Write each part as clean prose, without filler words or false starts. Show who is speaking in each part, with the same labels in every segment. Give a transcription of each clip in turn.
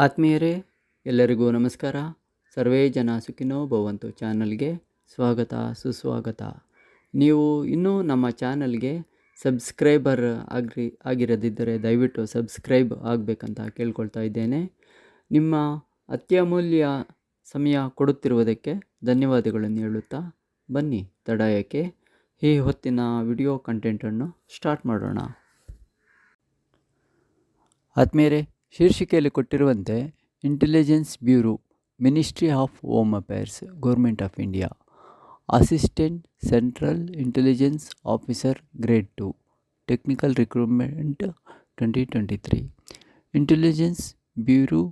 Speaker 1: ಆತ್ಮೀಯರೇ, ಎಲ್ಲರಿಗೂ ನಮಸ್ಕಾರ. ಸರ್ವೇ ಜನ ಸುಖಿನೋ ಭವಂತು ಚಾನಲ್ಗೆ ಸ್ವಾಗತ ಸುಸ್ವಾಗತ. ನೀವು ಇನ್ನೂ ನಮ್ಮ ಚಾನಲ್ಗೆ ಸಬ್ಸ್ಕ್ರೈಬರ್ ಆಗಿರದಿದ್ದರೆ ದಯವಿಟ್ಟು ಸಬ್ಸ್ಕ್ರೈಬ್ ಆಗಬೇಕಂತ ಕೇಳ್ಕೊಳ್ತಾ ಇದ್ದೇನೆ. ನಿಮ್ಮ ಅತ್ಯಮೂಲ್ಯ ಸಮಯ ಕೊಡುತ್ತಿರುವುದಕ್ಕೆ ಧನ್ಯವಾದಗಳನ್ನು ಹೇಳುತ್ತಾ ಬನ್ನಿ ತಡ ಏಕೆ, ಈ ಹೊತ್ತಿನ ವಿಡಿಯೋ ಕಂಟೆಂಟನ್ನು ಸ್ಟಾರ್ಟ್ ಮಾಡೋಣ. ಆತ್ಮೀಯರೇ, ಶೀರ್ಷಿಕೆಯಲ್ಲಿ ಕೊಟ್ಟಿರುವಂತೆ intelligence bureau, ministry of home affairs, government of India, assistant central intelligence officer grade 2, technical recruitment 2023. Intelligence Bureau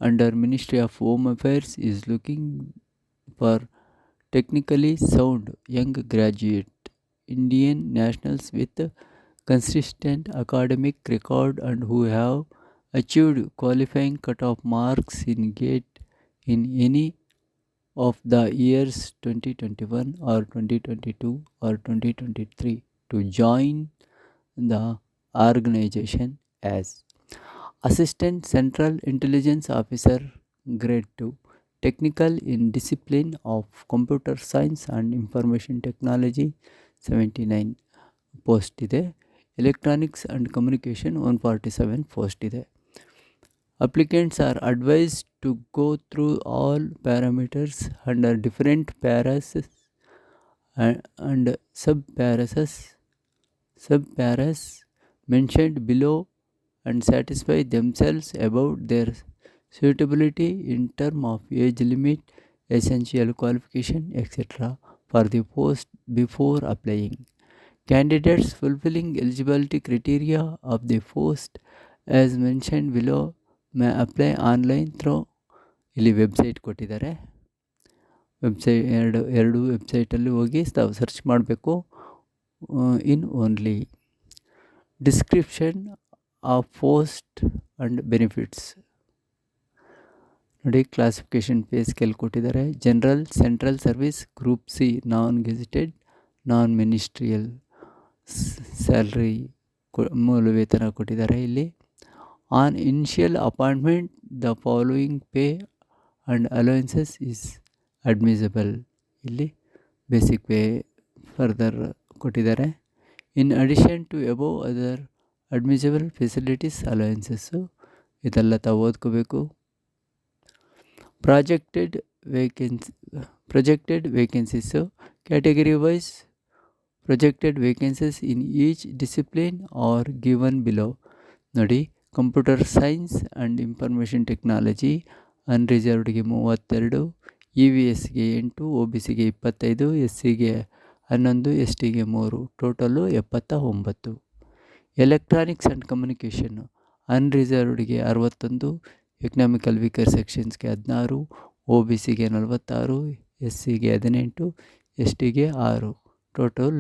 Speaker 1: under Ministry of Home Affairs is looking for technically sound young graduate Indian nationals with consistent academic record and who have achieved qualifying cut-off marks in GATE in any of the years 2021 or 2022 or 2023 to join the organization as Assistant Central Intelligence Officer Grade 2, Technical in Discipline of Computer Science and Information Technology 79 post ಇದೆ. Electronics and Communication 147 post ಇದೆ. Applicants are advised to go through all parameters under different paras and sub-paras mentioned below and satisfy themselves about their suitability in terms of age limit, essential qualification, etc. for the post before applying. Candidates fulfilling eligibility criteria of the post as mentioned below may apply online through ಇಲ್ಲಿ website ಕೊಟ್ಟಿದ್ದಾರೆ. ಎರಡು ವೆಬ್ಸೈಟಲ್ಲಿ ಹೋಗಿ ತಾವು search ಮಾಡಬೇಕು. In only description of post and benefits ನೋಡಿ. Classification pay scale ಕೊಟ್ಟಿದ್ದಾರೆ. General, central service, group C, non gazetted, non ministerial, salary ಮೂಲ ವೇತನ ಕೊಟ್ಟಿದ್ದಾರೆ. ಇಲ್ಲಿ on initial appointment the following pay and allowances is admissible. ಇಲ್ಲಿ basic pay further ಕೊಟ್ಟಿದ್ದಾರೆ. In addition to above other admissible facilities allowances ಇದೆಲ್ಲ ತಾವು ಓದ್ಕೋಬೇಕು. Projected vacancies category wise projected vacancies in each discipline are given below. ನೋಡಿ, computer science and information technology ಅನ್ರಿಸರ್ವ್ಡ್ಗೆ 32, EVSಗೆ 8, OBCಗೆ 25, SCಗೆ 11, STಗೆ 3, ಟೋಟಲು 79. ಎಲೆಕ್ಟ್ರಾನಿಕ್ಸ್ ಆ್ಯಂಡ್ ಕಮ್ಯುನಿಕೇಷನ್ ಅನ್ರಿಸರ್ವ್ಡ್ಗೆ 61, ಎಕನಾಮಿಕಲ್ ವೀಕರ್ ಸೆಕ್ಷನ್ಸ್ಗೆ 16, OBCಗೆ 46, SCಗೆ 18, STಗೆ 6, ಟೋಟಲ್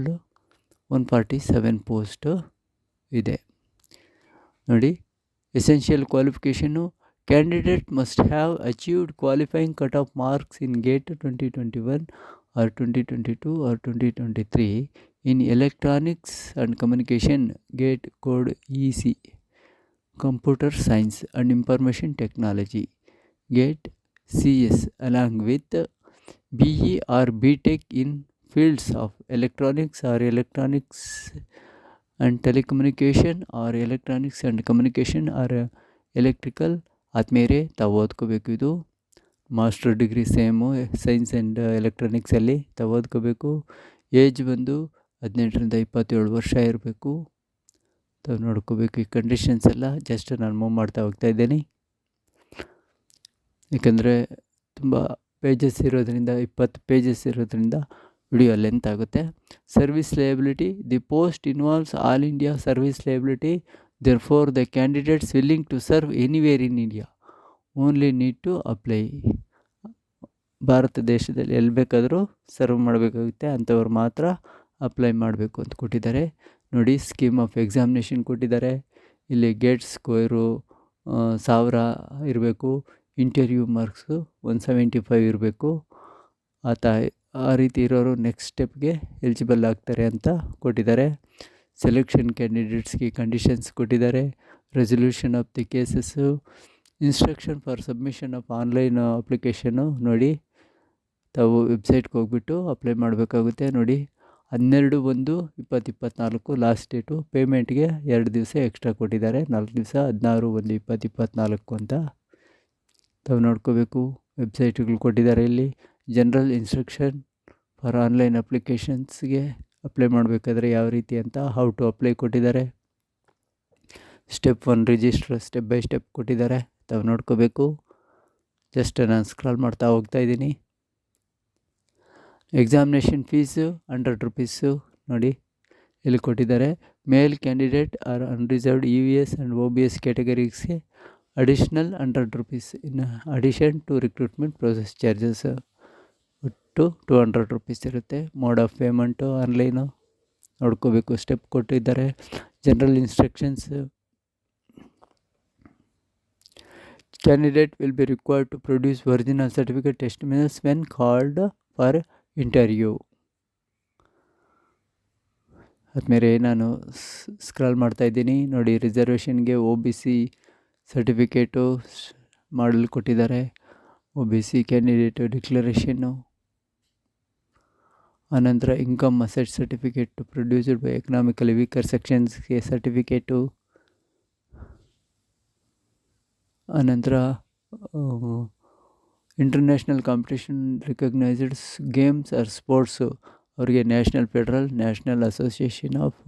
Speaker 1: 147 ಪೋಸ್ಟ್ ಇದೆ. ನೋಡಿ, essential qualification candidate must have achieved qualifying cut off marks in GATE 2021 or 2022 or 2023 in electronics and communication GATE code EC, computer science and information technology gate CS along with BE or BTech in fields of electronics or electronics and telecommunication or electronics and communication or electrical. ಆದ್ಮೇಲೆ ತಾವು ಓದ್ಕೋಬೇಕು. ಇದು master degree same science and ಎಲೆಕ್ಟ್ರಾನಿಕ್ಸಲ್ಲಿ ತಾವು ಓದ್ಕೋಬೇಕು. Age ಬಂದು 18ರಿಂದ 27 ವರ್ಷ ಇರಬೇಕು. ತಾವು ನೋಡ್ಕೋಬೇಕು. ಈ ಕಂಡೀಷನ್ಸ್ ಎಲ್ಲ ಜಸ್ಟ್ ನಾನು ಮೂವ್ ಮಾಡ್ತಾ ಹೋಗ್ತಾ ಇದ್ದೇನೆ, ಏಕೆಂದರೆ ತುಂಬ ಪೇಜಸ್ ಇರೋದ್ರಿಂದ 20 ಪೇಜಸ್ ಇರೋದ್ರಿಂದ ವಿಡಿಯೋ ಲೆಂತ್ ಆಗುತ್ತೆ. Service liability, the post involves all India service liability, therefore the candidates willing to serve anywhere in India only need to apply. ಭಾರತ ದೇಶದಲ್ಲಿ ಎಲ್ಲಿ ಬೇಕಾದರೂ ಸರ್ವ್ ಮಾಡಬೇಕಾಗುತ್ತೆ, ಅಂಥವ್ರು ಮಾತ್ರ ಅಪ್ಲೈ ಮಾಡಬೇಕು ಅಂತ ಕೊಟ್ಟಿದ್ದಾರೆ. ನೋಡಿ, ಸ್ಕೀಮ್ ಆಫ್ ಎಕ್ಸಾಮಿನೇಷನ್ ಕೊಟ್ಟಿದ್ದಾರೆ. ಇಲ್ಲಿ ಗೇಟ್ ಸ್ಕೋರು 1000 ಇರಬೇಕು. ಇಂಟರ್ವ್ಯೂ ಮಾರ್ಕ್ಸು 175 ಇರಬೇಕು. ಆ ರೀತಿ ಇರೋರು ನೆಕ್ಸ್ಟ್ ಸ್ಟೆಪ್ಗೆ ಎಲಿಜಿಬಲ್ ಆಗ್ತಾರೆ ಅಂತ ಕೊಟ್ಟಿದ್ದಾರೆ. ಸೆಲೆಕ್ಷನ್ ಕ್ಯಾಂಡಿಡೇಟ್ಸ್ಗೆ ಕಂಡೀಷನ್ಸ್ ಕೊಟ್ಟಿದ್ದಾರೆ. Resolution of the cases, instruction for submission of online application ನೋಡಿ, ತಾವು ವೆಬ್ಸೈಟ್ಗೆ ಹೋಗ್ಬಿಟ್ಟು ಅಪ್ಲೈ ಮಾಡಬೇಕಾಗುತ್ತೆ. ನೋಡಿ 12/1/2024 ಲಾಸ್ಟ್ ಡೇಟು. ಪೇಮೆಂಟ್ಗೆ 2 ದಿವಸ ಎಕ್ಸ್ಟ್ರಾ ಕೊಟ್ಟಿದ್ದಾರೆ, 4 ದಿವಸ 16/1/2024 ಅಂತ ತಾವು ನೋಡ್ಕೋಬೇಕು. ವೆಬ್ಸೈಟ್ಗಳು ಕೊಟ್ಟಿದ್ದಾರೆ ಇಲ್ಲಿ. ಜನರಲ್ ಇನ್ಸ್ಟ್ರಕ್ಷನ್ ಫಾರ್ ಆನ್ಲೈನ್ ಅಪ್ಲಿಕೇಶನ್ಸ್ಗೆ ಅಪ್ಲೈ ಮಾಡಬೇಕಾದ್ರೆ ಯಾವ ರೀತಿ ಅಂತ ಹೌ ಟು ಅಪ್ಲೈ ಕೊಟ್ಟಿದ್ದಾರೆ. Step 1 register step by step ಕೊಟ್ಟಿದ್ದಾರೆ, ತಾವು ನೋಡ್ಕೋಬೇಕು. ಜಸ್ಟ್ ನಾನು ಸ್ಕ್ರಾಲ್ ಮಾಡ್ತಾ ಹೋಗ್ತಾ ಇದ್ದೀನಿ. ಎಕ್ಸಾಮಿನೇಷನ್ ಫೀಸು 100 ರುಪೀಸು ನೋಡಿ ಇಲ್ಲಿ ಕೊಟ್ಟಿದ್ದಾರೆ. Male candidate are unreserved EVS and OBS ಕ್ಯಾಟಗರೀಸ್ಗೆ additional 100 rupees in addition to recruitment process charges. ಒಟ್ಟು 200 ರುಪೀಸ್ ಇರುತ್ತೆ. ಮೋಡ್ ಆಫ್ ಪೇಮೆಂಟು ಆನ್ಲೈನು ನೋಡ್ಕೋಬೇಕು. ಸ್ಟೆಪ್ ಕೊಟ್ಟಿದ್ದಾರೆ. General instructions, candidate will be required to produce original certificate testimonials when called for interview. ಆದಮೇಲೆ ನಾನು scroll ಮಾಡ್ತಾಯಿದ್ದೀನಿ ನೋಡಿ. ರಿಸರ್ವೇಷನ್ಗೆ OBC certificate ಮಾಡಲು ಕೊಟ್ಟಿದ್ದಾರೆ. OBC ಕ್ಯಾಂಡಿಡೇಟು ಡಿಕ್ಲರೇಷನ್ನು, ಆನಂತರ income asset certificate produced by economically weaker ಸೆಕ್ಷನ್ಸ್ಗೆ ಸರ್ಟಿಫಿಕೇಟು, ಆನಂತರ international competition recognised games or sports ಅವರಿಗೆ national federal national association of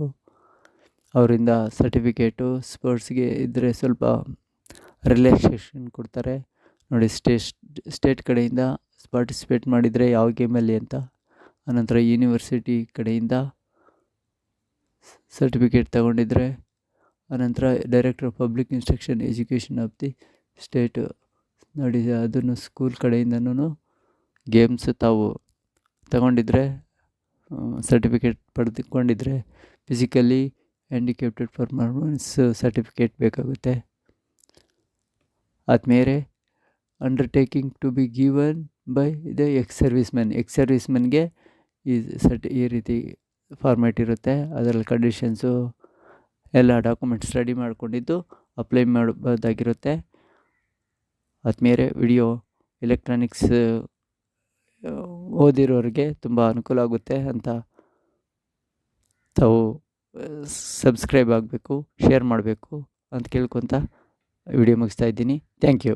Speaker 1: ಅವರಿಂದ ಸರ್ಟಿಫಿಕೇಟು. ಸ್ಪೋರ್ಟ್ಸ್ಗೆ ಇದ್ದರೆ ಸ್ವಲ್ಪ ರಿಲ್ಯಾಕ್ಸೇಷನ್ ಕೊಡ್ತಾರೆ ನೋಡಿ. ಸ್ಟೇಟ್ ಕಡೆಯಿಂದ ಪಾರ್ಟಿಸಿಪೇಟ್ ಮಾಡಿದರೆ ಯಾವ ಗೇಮಲ್ಲಿ ಅಂತ. ಆನಂತರ ಯೂನಿವರ್ಸಿಟಿ ಕಡೆಯಿಂದ ಸರ್ಟಿಫಿಕೇಟ್ ತಗೊಂಡಿದ್ರೆ, ಆನಂತರ director of public instruction education of the state ನೋಡಿ, ಅದನ್ನು ಸ್ಕೂಲ್ ಕಡೆಯಿಂದನೂ ಗೇಮ್ಸ್ ತಾವು ತಗೊಂಡಿದ್ರೆ, ಸರ್ಟಿಫಿಕೇಟ್ ಪಡೆದುಕೊಂಡಿದ್ರೆ ಫಿಸಿಕಲಿ ಹ್ಯಾಂಡಿಕ್ಯಾಪ್ಟೆಡ್ ಪರ್ಫಾರ್ಮೆನ್ಸ್ ಸರ್ಟಿಫಿಕೇಟ್ ಬೇಕಾಗುತ್ತೆ. ಆದಮೇಲೆ undertaking to be given by the ex ಸರ್ವಿಸ್ಮೆನ್ಗೆ ಈ ರೀತಿ ಫಾರ್ಮ್ಯಾಟ್ ಇರುತ್ತೆ. ಅದರಲ್ಲಿ ಕಂಡೀಷನ್ಸು ಎಲ್ಲ ಡಾಕ್ಯುಮೆಂಟ್ಸ್ ರೆಡಿ ಮಾಡ್ಕೊಂಡಿದ್ದು ಅಪ್ಲೈ ಮಾಡಬಹುದಾಗಿರುತ್ತೆ. ಆದಮೇಲೆ ವಿಡಿಯೋ ಎಲೆಕ್ಟ್ರಾನಿಕ್ಸ್ ಓದಿರೋರಿಗೆ ತುಂಬ ಅನುಕೂಲ ಆಗುತ್ತೆ ಅಂತ ತಾವು ಸಬ್ಸ್ಕ್ರೈಬ್ ಆಗಬೇಕು, ಶೇರ್ ಮಾಡಬೇಕು ಅಂತ ಕೇಳ್ಕೊತ ವಿಡಿಯೋ ಮುಗಿಸ್ತಾ ಇದ್ದೀನಿ. Thank you.